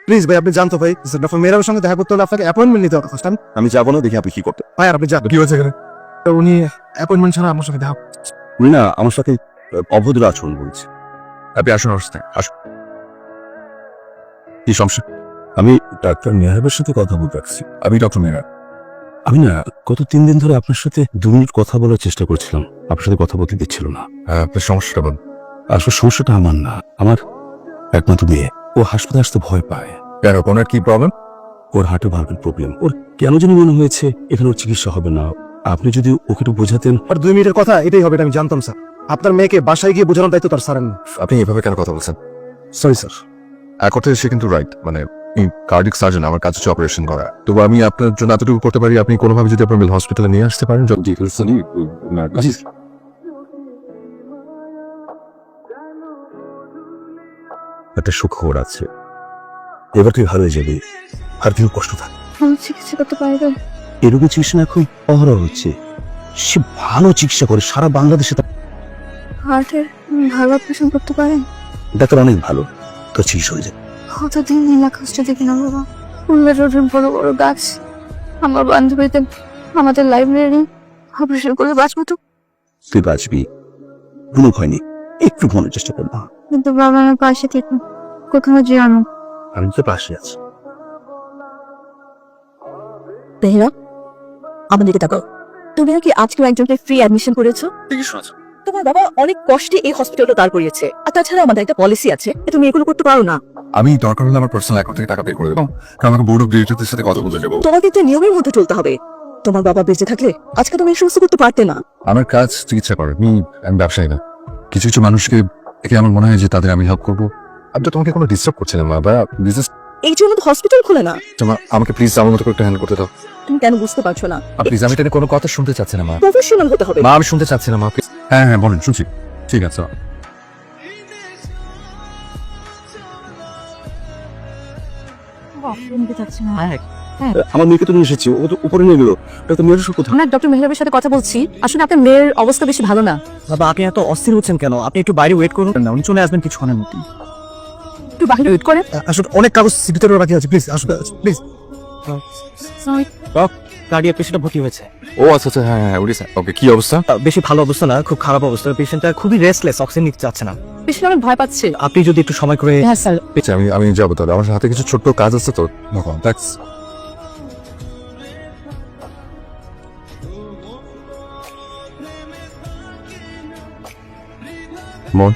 Please ভাই আপনি জানতো ভাই ডক্টর মেহরাবের সঙ্গে দেখা করতে হলে আপনাকে অ্যাপয়েন্টমেন্ট নিতে হবে ফার্স্ট। আমি যাবো না, দেখি আপনি কি করতে। ভাই আর আপনি যান। কি হয়েছে এখানে? তো উনি অ্যাপয়েন্টমেন্ট ছাড়া আমার সঙ্গে দেখা উনি না আমার সাথে অভদ্র আচরণ বলছে। আপনি আসুন আমার সাথে, আসুন। কি সমস্যা? আমি ডাক্তার মেহরাবের সাথে কথা বলতে রাখছি। আমি ডক্টর মেহরা। আমি না গত 3 দিন ধরে আপনার সাথে 2 মিনিট কথা বলার চেষ্টা করছিলাম, আপনার সাথে কথা বলতে দিচ্ছিল না। হ্যাঁ, আপনার সমস্যাটা বলুন। আসলে সমস্যাটা আমার না, আমার একমাত্র মেয়ে। ও হাসপাতালে আসতে ভয় পায়। কেন, ওনার কি প্রবলেম? ওর হার্টে ভার্ভেল প্রবলেম। ওর কেন জানি মনে হয়েছে এখানে ওর চিকিৎসা হবে না। আপনি যদি ওকে একটু বোঝাতেন। আর 2 মিনিটের কথা এটাই হবে, এটা আমি জানতাম স্যার। আপনার মেয়েকে বাসায় গিয়ে বোঝানোর দায়িত্ব তার স্যারের না। আপনি এভাবে কেন কথা বলছেন? Sorry sir. এক অর্থে সে কিন্তু রাইট, মানে কার্ডিক সার্জন, আমার কাজ হচ্ছে অপারেশন করা। তবু আমি আপনার জন্য এতটুকু করতে পারি, আপনি কোনোভাবে যদি আপনার মেল হসপিটালে নিয়ে আসতে পারেন। একটা সুখবর আছে, এবার তুই ভালো হয়ে যাবি, আর কেউ কষ্ট থাক। আমি চিকিৎসা করতে পারবে? এই রোগের চিকিৎসা না এখন অহরহ হচ্ছে। সে ভালো চিকিৎসা করে, সারা বাংলাদেশে তার হার্টের ভালো অপারেশন করতে পারেন? ডাক্তার অনেক ভালো, তোর চিকিৎসা হয়ে যাবে। কতদিন নীলা কষ্ট দেখি না বাবা। ফুলের রোডের বড় বড় গাছ, আমার বান্ধবীতে, আমাদের লাইব্রেরি, অপারেশন করে বাঁচবো তো? তুই বাঁচবি, কোনো ভয় নেই, একটু মনের চেষ্টা কর না। কিন্তু বাবা আমার পাশে থেকে কোথাও যেও না। আমি তো পাশে আছি। তেহরা, আমাদের দিকে তাকাও। তুমি নাকি আজকে একজনকে ফ্রি অ্যাডমিশন করেছো? ঠিকই শুনেছো। তোমার বাবা অনেক কষ্টে এই হসপিটালটা দাঁড় করিয়েছে, আর তাছাড়া আমাদের একটা পলিসি আছে, তুমি এগুলো করতে পারো না। আমি দরকার হলে আমার পার্সোনাল অ্যাকাউন্ট থেকে টাকা পে করে দেবো, কারণ আমাকে বোর্ড অফ ডিরেক্টরদের সাথে কথা বলতে যাবো। তোমাকে একটা নিয়মের মধ্যে চলতে হবে। তোমার বাবা বেঁচে থাকলে আজকে তুমি এই সমস্ত করতে পারতে না। আমার কাজ চিকিৎসা করে, আমি ব্যবসায়ী না। কিছু কিছু মানুষকে দেখে আমার মনে হয় যে তাদের আমি হেল্প করবো। আমি তো তোমাকে কোনো ডিস্টার্ব করছি না মা, বা বিজনেস। এই জন্য তো হসপিটাল খোলে না। আমাকে প্লিজ আমার মতো করে একটা হ্যান্ডেল করতে দাও। তুমি কেন বুঝতে পারছো না? প্লিজ, আমি এটা কোনো কথা শুনতে চাচ্ছি না মা। প্রফেশনাল হতে হবে। মা আমি শুনতে চাচ্ছি না মা। হ্যাঁ হ্যাঁ বলেন, শুনছি। ঠিক আছে। আমার মেয়েকে তো নিয়ে এসেছি, ও তো উপরে নিয়ে গেলো। ডাক্তার মেহরাব কোথায়? আমরা ডক্টর মেহরাবের সাথে কথা বলছি। আসলে আপনার মেয়ের অবস্থা বেশি ভালো না। বাবা আপনি এত অস্থির হচ্ছেন কেন? আপনি একটু বাইরে ওয়েট করুন না, উনি চলে আসবেন কিছুক্ষণের মধ্যে। একটু বাইরে ওয়েট করেন। আসলে অনেক কাগজ ভিতরে বাকি আছে, প্লিজ আসুন প্লিজ। কার্ডিয়াক পেশেন্টটা ভর্তি হয়েছে। ও আচ্ছা আচ্ছা, হ্যাঁ হ্যাঁ ওড়িশা। ওকে, কি অবস্থা? বেশি ভালো অবস্থা না, খুব খারাপ অবস্থা। পেশেন্টটা খুবই রেস্টলেস, অক্সিজেন নিতে চাচ্ছে না। বেশি অনেক ভয় পাচ্ছে। আপনি যদি একটু সময় করে। হ্যাঁ স্যার। আচ্ছা, আমি যাবো তাহলে। আমার হাতে কিছু ছোট্ট কাজ আছে তো। থ্যাঙ্কস। মন,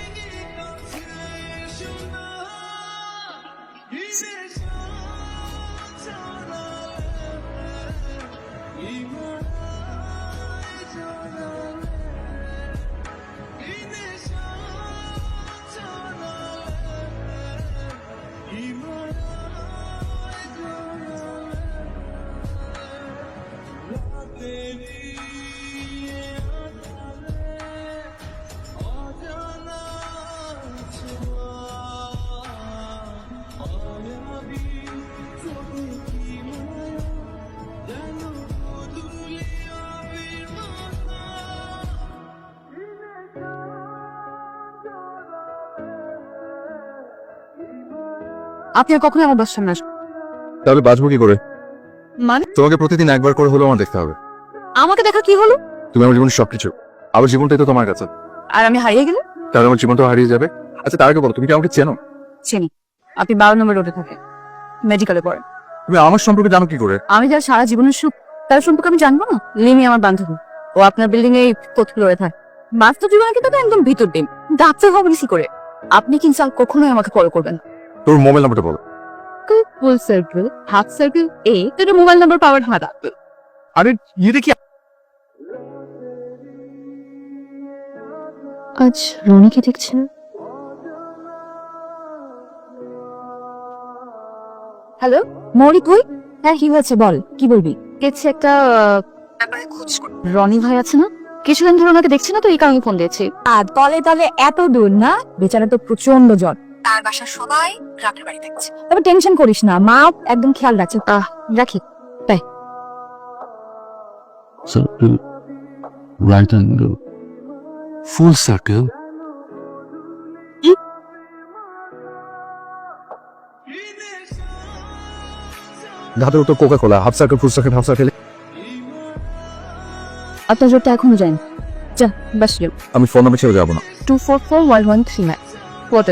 আপনি আর কখনো আমার বাসার সামনে আসবেন? তাহলে বাঁচবো কি করে? মানে তোমাকে প্রতিদিন একবার করে হলেও আমার দেখতে হবে। আমাকে দেখা কি হলো? তুমি আমার জীবনের সবকিছু। আমার জীবনটাই তো তোমার কাছে। আর আমি হারিয়ে গেলে? তাহলে আমার জীবনটাও হারিয়ে যাবে। আচ্ছা তার আগে বলো, তুমি কি আমাকে চেনো? চিনি। আপনি 12 নম্বর রোডে থাকেন, মেডিকেলে পড়েন। তুমি আমার সম্পর্কে জানো কি করে? আমি যার সারা জীবনের সুখ, তার সম্পর্কে আমি জানবো না? লিমি আমার বান্ধবী, ও আপনার বিল্ডিং এ 4th ফ্লোরে থাকে। বাস্তব জীবনে কিন্তু একদম ভিতর দিন। ডাক্তার হবেন কি করে? আপনি কিন্তু আর কখনোই আমাকে ফলো করবেন না। তোর মোবাইল নাম্বারটা বলো। ফুল সার্কেল, হাফ সার্কেল, তোর মোবাইল নাম্বার পাওয়ার হাতা। আরে এটা কি? আজ রনিকে দেখছেন? হ্যালো মৌরি, কই? হ্যাঁ কি হয়েছে বল, কি বলবি? দেখছি একটা ব্যাপারে খোঁজ কর। রনি ভাই আছে না? কিছুদিন ধরে ওনাকে দেখছি না, তো এই কারণে ফোন দিয়েছি। আর দলে দলে এত দূর না, বেচারা তো প্রচন্ড জ্বর। তার বাসা সবাই গ্রামের বাড়ি থাকছে। তবে টেনশন করিস না, মা একদম খেয়াল রাখছে। রাখি। Bye. Circle, right angle, full circle. হাতের তো Coca Cola, half circle, full circle, half circle. আপনার জোরটা এখনো যায়নি। যা বাস যাও। আমি ফোন নাম্বার ছেড়ে যাবো না। 2441139 হোয়াট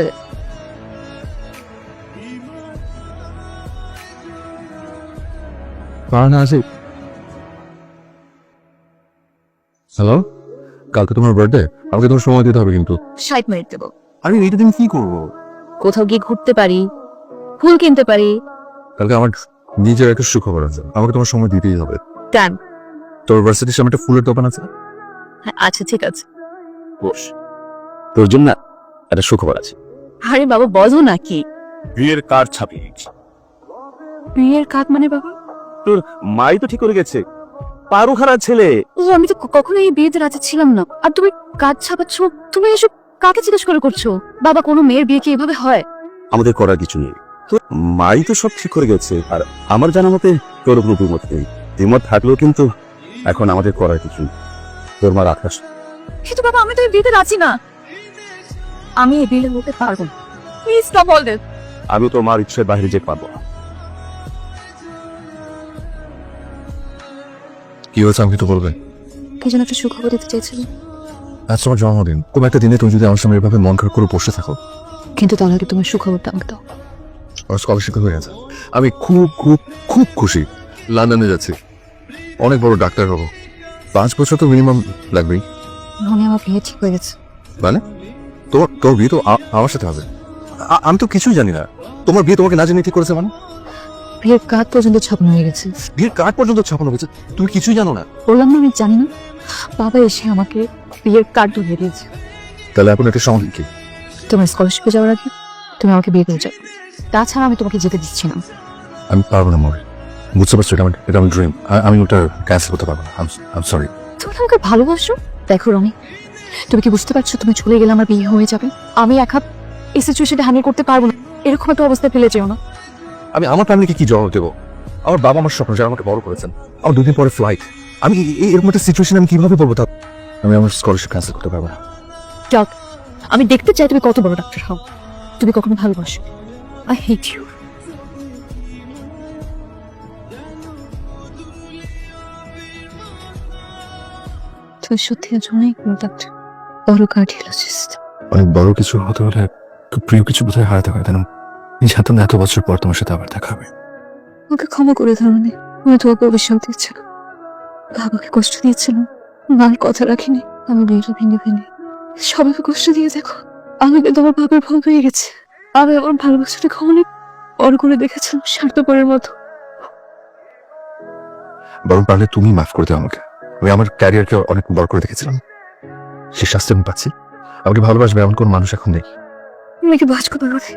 হ্যালো, কালকে তোমার বার্থডে, আমাকে তোমার সময় দিতে হবে কিন্তু। 60 মিনিট দেবো। আমি এইটা দিন কি করবো? কোথাও গিয়ে ঘুরতে পারি, ফুল কিনতে পারি। কালকে আমার নিজের একটা সুখবর আছে, আমাকে তোমার সময় দিতেই হবে। টান। তোর ভার্সিটির সামনে একটা ফুলের দোকান আছে? হ্যাঁ আচ্ছা ঠিক আছে। বস, তোর জন্য না একটা সুখবর আছে। আরে বাবা বলো নাকি? বিয়ের কার্ড ছাপিয়ে গেছি। বিয়ের কাজ মানে বাবা? তোর মাই তো ঠিক করে গেছে, পারু খারাপ ছেলে। ও আমি তো কখনো এই বিয়েতে রাজি ছিলাম না। আর তুমি কাজ ছাপাচ্ছ, তুমি এসব কাকে জিজ্ঞেস করে করছো? বাবা কোনো মেয়ের বিয়ে কি এভাবে হয়? আমাদের করার কিছু নেই, তোর মাই তো সব ঠিক করে গেছে। আর আমার জানা মতে তোর কোনো দ্বিমত নেই। দ্বিমত থাকলেও কিন্তু এখন আমাদের করার কিছু নেই। তোর মার আকাশ। কিন্তু বাবা আমি তো এই বিয়েতে রাজি না। আমি এই বিয়ে হতে পারবো না। Please stop all this. আমি তোর মার ইচ্ছের বাইরে যেতে পারবো না। কি হয়েছে আমাকে তো বলবে। কি যেন একটা সুখবর দিতে চাইছিলাম, আজ তোমার জন্মদিন, কোনো একটা দিনে তুমি যদি আমার সামনে এভাবে মন খারাপ করে বসে থাকো। কিন্তু তার আগে তোমার সুখবরটা আমাকে দাও। আমার স্কলারশিপ হয়ে গেছে, আমি খুব খুব খুব খুশি। লন্ডনে যাচ্ছি, অনেক বড় ডাক্তার হবো। 5 বছর তো মিনিমাম লাগবেই। রনি আমার বিয়ে ঠিক হয়ে গেছে। মানে তোর বিয়ে তো আমার সাথে হবে। আমি তো কিছুই জানি না। তোমার বিয়ে তোমাকে না জানিয়ে ঠিক করেছে মানে? বিয়ের কাজ পর্যন্ত ছাপানো হয়ে গেছে। বিয়ের কার্ড পর্যন্ত ছাপানো হয়েছে, তুমি কিছুই জানো না? বললাম না আমি জানি না। বাবা এসে আমাকে বিয়ের কার্ড ধরিয়ে দিয়েছে। তাহলে এখন একটা সমাধান কি? তোমার স্কলারশিপে যাওয়ার আগে তুমি আমাকে বিয়ে করে যাও। তাছাড়া আমি তোমাকে যেতে দিচ্ছি না। আমি পারবো না মরে, বুঝতে পারছো? এটা আমার ড্রিম, আমি ওটা ক্যান্সেল করতে পারবো না। I sorry. তুমি আমাকে ভালোবাসো? দেখো রনি, তুমি কি বুঝতে পারছো তুমি চলে গেলে আমার বিয়ে হয়ে যাবে? আমি একা এই সিচুয়েশনটা হ্যান্ডেল করতে পারবো না। এরকম একটা অবস্থায় ফেলে যেও না। আমি আমার ফ্যামিলিকে কি জবাব দেবো? আমার বাবা আমার স্বপ্ন, যারা আমাকে বড় করেছেন। আমার 2 দিন পরে ফ্লাইট, আমি এরকম একটা সিচুয়েশন আমি কিভাবে বলবো? তা আমি আমার স্কলারশিপ ক্যান্সেল করতে পারবো না। যাক, আমি দেখতে চাই তুমি কত বড় ডাক্তার হও। তুমি কখনো ভালোবাসো? I hate you. তুমি সত্যি আজ অনেক বড় ডাক্তার, বড় কার্ডিওলজিস্ট। অনেক বড় কিছু হতে হলে খুব প্রিয় কিছু বোধহয় হারাতে হয়, তাই না? জানতাম না এত বছর পর তোমার সাথে আবার দেখা হবে। আমাকে ক্ষমা করে ধরনি, আমি তোমাকে অভিশাপ দিয়েছিলাম, বাবাকে কষ্ট দিয়েছিলাম, মার কথা রাখিনি। আমি বিয়েটা ভেঙে ফেলি, সবাইকে কষ্ট দিয়ে দেখো। আমি কিন্তু আমার বাবার ভুল হয়ে গেছে। আমি আমার ভালোবাসাটাকে অনেক বড় করে দেখেছিলাম, স্বার্থপরের মতো। বরং পারলে তুমি মাফ করে দাও আমাকে। আমি আমার ক্যারিয়ারকে অনেক বড় করে দেখেছিলাম, সে শাস্তি আমি পাচ্ছি। আমাকে ভালোবাসবে এমন কোন মানুষ এখন নেই। আমি কি বাঁচতে পারবো না?